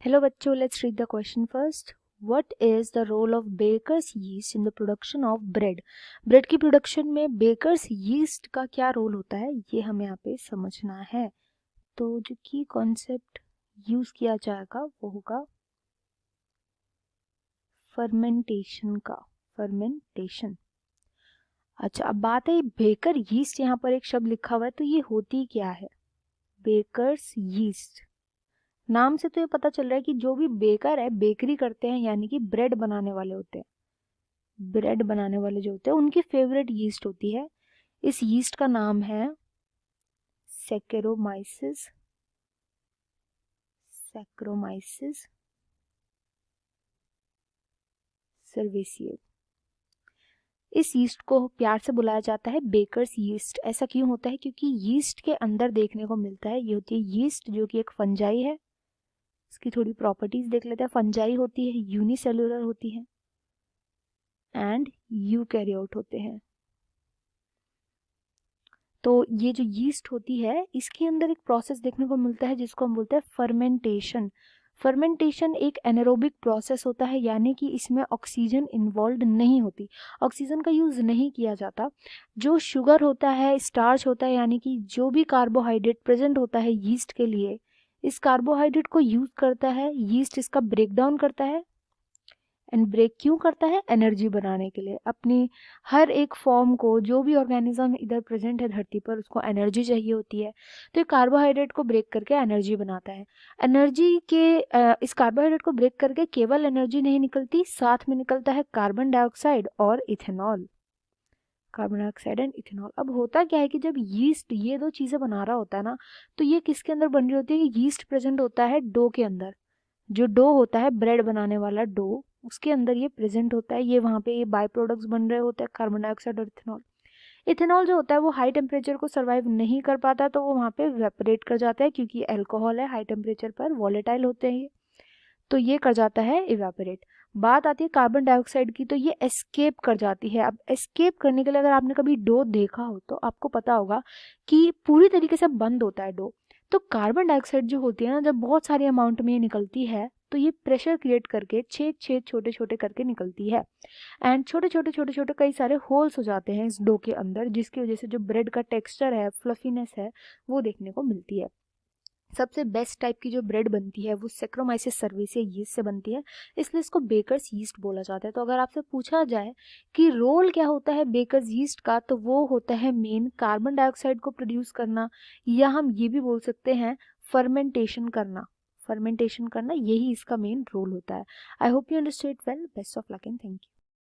Hello बच्चों, let's read the question first. What is the role of baker's yeast in the production of bread? Bread की production में bakers yeast का क्या role होता है, ये हमें यहाँ पे समझना है. तो जो की कॉन्सेप्ट यूज किया जाएगा वो होगा फर्मेंटेशन का. फर्मेंटेशन. अच्छा, अब बात है बेकर यीस्ट, यहाँ पर एक शब्द लिखा हुआ है, तो ये होती क्या है? Baker's yeast. नाम से तो ये पता चल रहा है कि जो भी बेकर है, बेकरी करते हैं, यानी कि ब्रेड बनाने वाले होते हैं. ब्रेड बनाने वाले जो होते हैं उनकी फेवरेट यीस्ट होती है. इस यीस्ट का नाम है सैक्रोमाइसिस. सैक्रोमाइसिस सर्वेसिए. इस यीस्ट को प्यार से बुलाया जाता है बेकर्स यीस्ट. ऐसा क्यों होता है? क्योंकि यीस्ट के अंदर देखने को मिलता है, ये होती है यीस्ट जो कि एक फंजाई है. इसकी थोड़ी प्रॉपर्टीज देख लेते हैं. फंजाई होती है, यूनिसेलुलर होती है एंड यूकैरियोट होते हैं. तो ये जो यीस्ट होती है इसके अंदर एक प्रोसेस देखने को मिलता है जिसको हम बोलते हैं फर्मेंटेशन. फर्मेंटेशन एक एनारोबिक प्रोसेस होता है, यानी कि इसमें ऑक्सीजन इन्वॉल्व नहीं होती, ऑक्सीजन का यूज नहीं किया जाता. जो शुगर होता है, स्टार्च होता है, यानी कि जो भी कार्बोहाइड्रेट प्रेजेंट होता है यीस्ट के लिए, इस कार्बोहाइड्रेट को यूज करता है यीस्ट, इसका ब्रेक डाउन करता है. एंड ब्रेक क्यों करता है? एनर्जी बनाने के लिए. अपनी हर एक फॉर्म को, जो भी ऑर्गेनिज्म इधर प्रेजेंट है धरती पर, उसको एनर्जी चाहिए होती है. तो ये कार्बोहाइड्रेट को ब्रेक करके एनर्जी बनाता है. एनर्जी के इस कार्बोहाइड्रेट को ब्रेक करके केवल एनर्जी नहीं निकलती, साथ में निकलता है कार्बन डाइऑक्साइड और ethanol. Carbon dioxide and ethanol. अब होता क्या है कि जब यीस्ट ये दो चीजें बना रहा होता है ना, तो ये किसके अंदर बन रही होती है? कि यीस्ट प्रेजेंट होता है डो के अंदर. जो डो होता है, ब्रेड बनाने वाला डो, उसके अंदर ये प्रेजेंट होता है. ये वहाँ पे ये बाय प्रोडक्ट्स बन रहे होते हैं, कार्बन डाइऑक्साइड और इथेनॉल. इथेनॉल जो होता है वो हाई टेम्परेचर को सर्वाइव नहीं कर पाता, तो वो वहाँ पे वेपरेट कर जाता है, क्योंकि अल्कोहल है, हाई टेम्परेचर पर वॉलेटाइल होते हैं ये, तो ये कर जाता है इवेपोरेट. बात आती है कार्बन डाइऑक्साइड की, तो ये एस्केप कर जाती है. अब एस्केप करने के लिए अगर आपने कभी डो देखा हो तो आपको पता होगा कि पूरी तरीके से बंद होता है डो. तो कार्बन डाइऑक्साइड जो होती है ना, जब बहुत सारी अमाउंट में ये निकलती है तो ये प्रेशर क्रिएट करके छेद छेद छोटे छोटे करके निकलती है. एंड छोटे छोटे छोटे छोटे कई सारे होल्स हो जाते हैं इस डो के अंदर, जिसकी वजह से जो ब्रेड का टेक्सचर है, फ्लफीनेस है, वो देखने को मिलती है. सबसे बेस्ट टाइप की जो ब्रेड बनती है वो सैक्रोमाइसिस सर्वेसिया यीस्ट से बनती है, इसलिए इसको बेकर्स यीस्ट बोला जाता है. तो अगर आपसे पूछा जाए कि रोल क्या होता है बेकर्स यीस्ट का, तो वो होता है मेन कार्बन डाइऑक्साइड को प्रोड्यूस करना, या हम ये भी बोल सकते हैं फर्मेंटेशन करना. फर्मेंटेशन करना, यही इसका मेन रोल होता है. I hope you understand well. Best of luck and thank you.